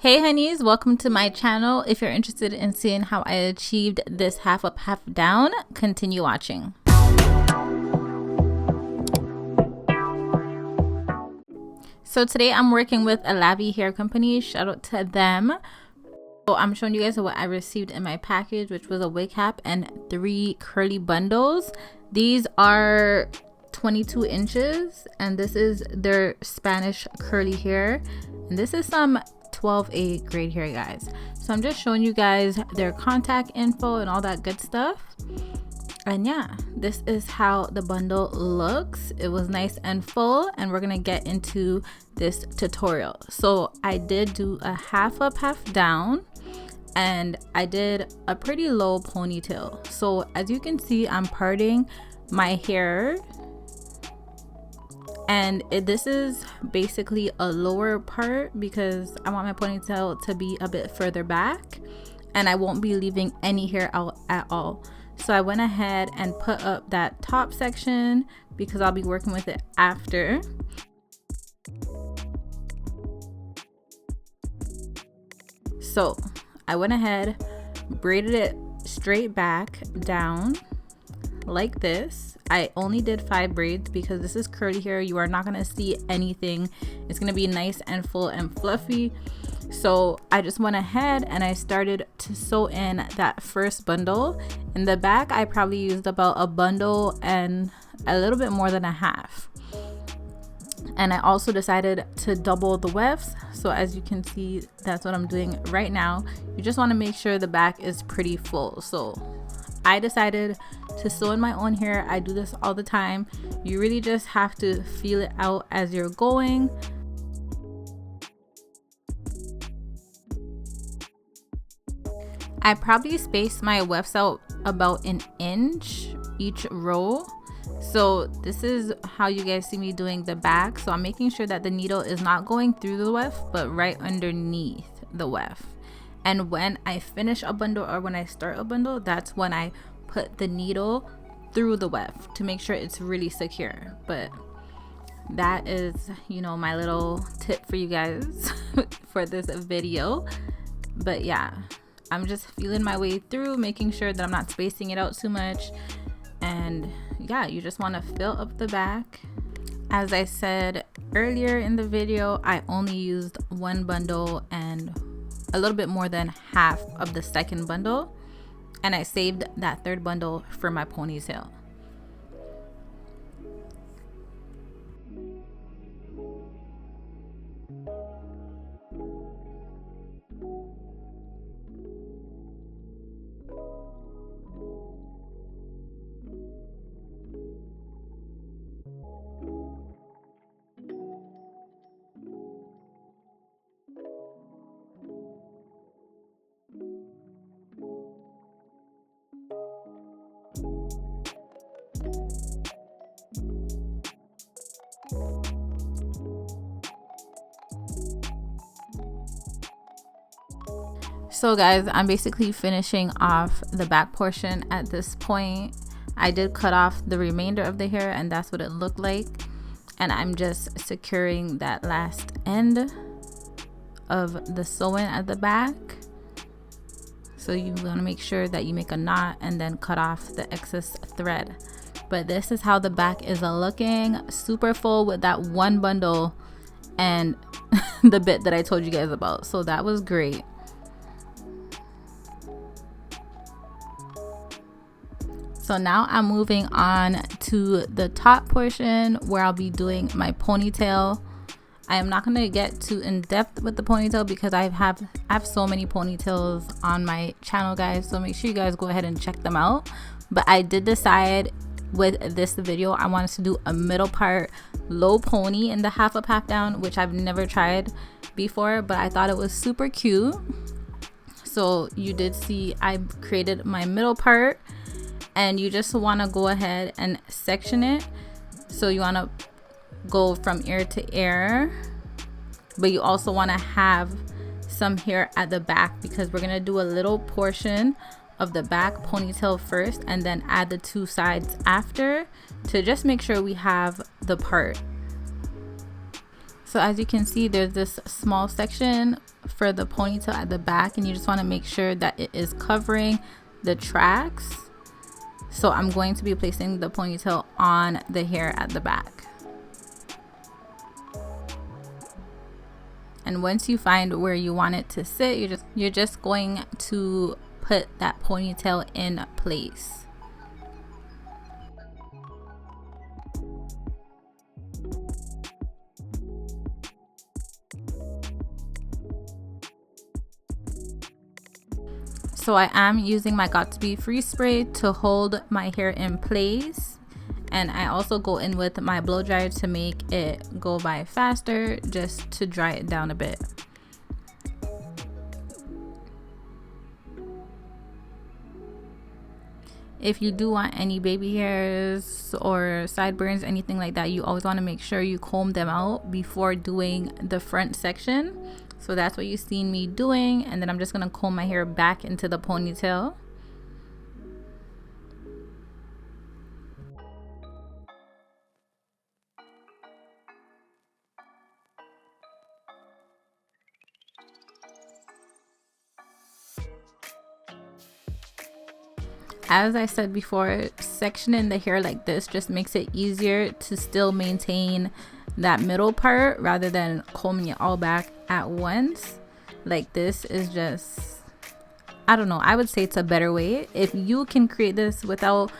Hey honeys, welcome to my channel. If you're interested in seeing how I achieved this half up, half down, continue watching. So today I'm working with a Lavy Hair Company. Shout out to them. So I'm showing you guys what I received in my package, which was a wig cap and 3 curly bundles. These are 22 inches and this is their Spanish curly hair. And this is some 12A grade hair, guys. So I'm just showing you guys their contact info and all that good stuff. And yeah, this is how the bundle looks. It was nice and full, and we're gonna get into this tutorial. So I did do a half up, half down, and I did a pretty low ponytail. So as you can see, I'm parting my hair, and this is basically a lower part because I want my ponytail to be a bit further back and I won't be leaving any hair out at all. So I went ahead and put up that top section because I'll be working with it after. So I went ahead, braided it straight back down like this. I only did 5 braids because this is curly hair. You are not going to see anything. It's going to be nice and full and fluffy. So I just went ahead and I started to sew in that first bundle. In the back, I probably used about a bundle and a little bit more than a half. And I also decided to double the wefts. So as you can see, that's what I'm doing right now. You just want to make sure the back is pretty full. So I decided to sew in my own hair. I do this all the time. You really just have to feel it out as you're going. I probably spaced my wefts out about an inch each row. So this is how you guys see me doing the back. So I'm making sure that the needle is not going through the weft, but right underneath the weft. And when I finish a bundle or when I start a bundle, that's when I put the needle through the weft to make sure it's really secure. But that is, you know, my little tip for you guys for this video. But yeah, I'm just feeling my way through, making sure that I'm not spacing it out too much. And yeah, you just want to fill up the back. As I said earlier in the video, I only used 1 bundle and a little bit more than half of the second bundle, and I saved that 3rd bundle for my ponytail. So guys, I'm basically finishing off the back portion at this point. I did cut off the remainder of the hair and that's what it looked like. And I'm just securing that last end of the sewing at the back. So you want to make sure that you make a knot and then cut off the excess thread. But this is how the back is looking, super full with that 1 bundle and the bit that I told you guys about. So that was great. So now I'm moving on to the top portion where I'll be doing my ponytail. I am not going to get too in depth with the ponytail because I have so many ponytails on my channel, guys. So make sure you guys go ahead and check them out. But I did decide with this video I wanted to do a middle part low pony in the half up, half down, which I've never tried before, but I thought it was super cute. So you did see I created my middle part. And you just want to go ahead and section it. So you want to go from ear to ear, but you also want to have some hair at the back because we're going to do a little portion of the back ponytail first and then add the 2 sides after to just make sure we have the part. So So as you can see, there's this small section for the ponytail at the back, and you just want to make sure that it is covering the tracks. So I'm going to be placing the ponytail on the hair at the back. And once you find where you want it to sit, you're just going to put that ponytail in place. So I am using my Got2b Free Spray to hold my hair in place. And I also go in with my blow dryer to make it go by faster, just to dry it down a bit. If you do want any baby hairs or sideburns, anything like that, you always want to make sure you comb them out before doing the front section. So that's what you've seen me doing, and then I'm just going to comb my hair back into the ponytail. As I said before, sectioning the hair like this just makes it easier to still maintain that middle part rather than combing it all back at once. Like this is just, I don't know, I would say it's a better way. If you can create this without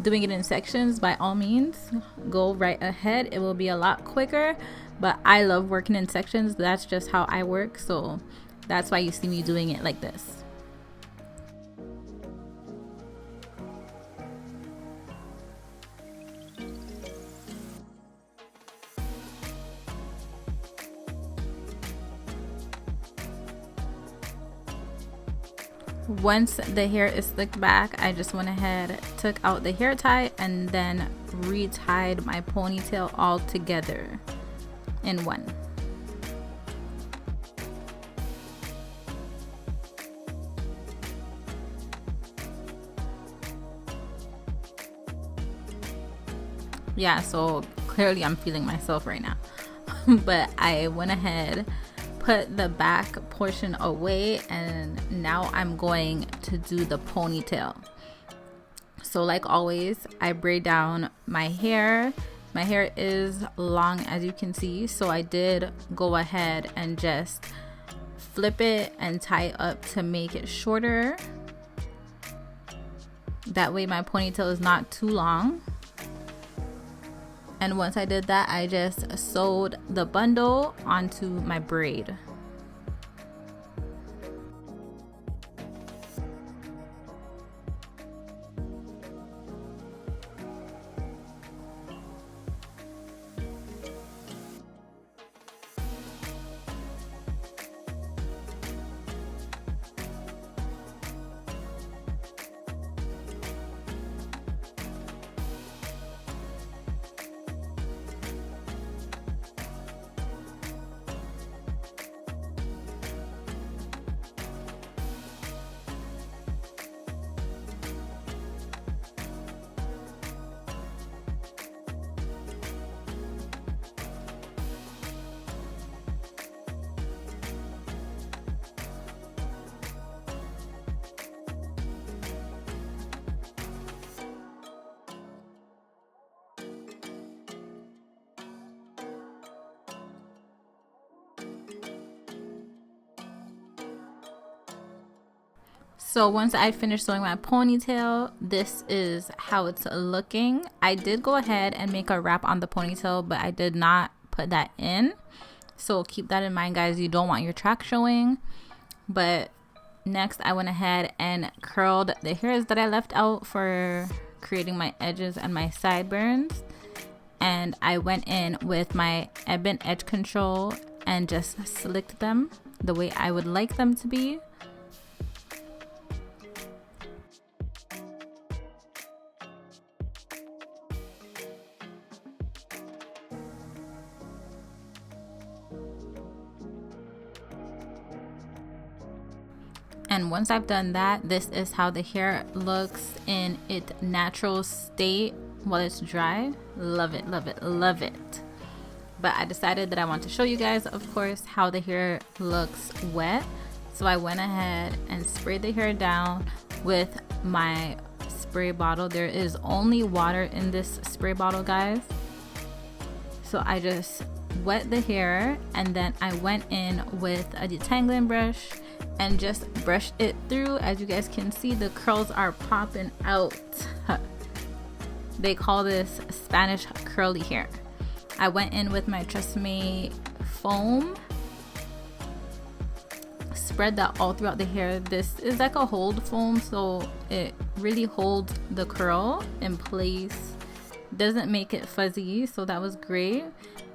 doing it in sections, by all means, go right ahead. It will be a lot quicker, but I love working in sections. That's just how I work, so that's why you see me doing it like this. Once the hair is slicked back, I just went ahead, took out the hair tie, and then retied my ponytail all together in one. Yeah, so clearly I'm feeling myself right now. But I went ahead, put the back portion away, and now I'm going to do the ponytail. So like always, I braid down my hair. My hair is long, as you can see, so I did go ahead and just flip it and tie it up to make it shorter. That way my ponytail is not too long. And once I did that, I just sewed the bundle onto my braid. So once I finished sewing my ponytail, this is how it's looking. I did go ahead and make a wrap on the ponytail, but I did not put that in. So keep that in mind, guys. You don't want your track showing. But next I went ahead and curled the hairs that I left out for creating my edges and my sideburns. And I went in with my ebon edge control and just slicked them the way I would like them to be. And once I've done that, this is how the hair looks in its natural state while it's dry. Love it, love it, love it. but I decided that I want to show you guys, of course, how the hair looks wet. So I went ahead and sprayed the hair down with my spray bottle. There is only water in this spray bottle, guys. So I just wet the hair, and then I went in with a detangling brush and just brushed it through. As you guys can see, the curls are popping out. They call this Spanish curly hair. I went in with my Tresemme foam, spread that all throughout the hair. This is like a hold foam, so it really holds the curl in place, doesn't make it fuzzy, so that was great.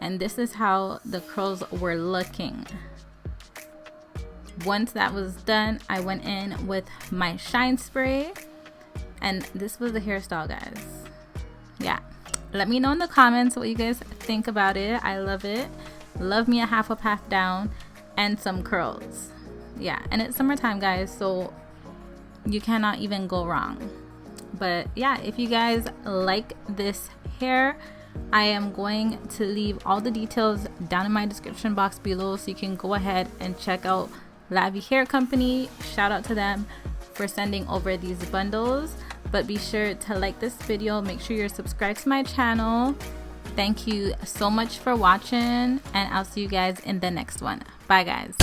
And this is how the curls were looking. Once that was done, I went in with my shine spray, and this was the hairstyle, guys. Yeah, let me know in the comments what you guys think about it. I love it. Love me a half up, half down, and some curls. Yeah, and it's summertime, guys, so you cannot even go wrong. But yeah, if you guys like this hair, I am going to leave all the details down in my description box below, so you can go ahead and check out Lavy Hair Company. Shout out to them for sending over these bundles. But be sure to like this video, make sure you're subscribed to my channel. Thank you so much for watching, and I'll see you guys in the next one. Bye, guys.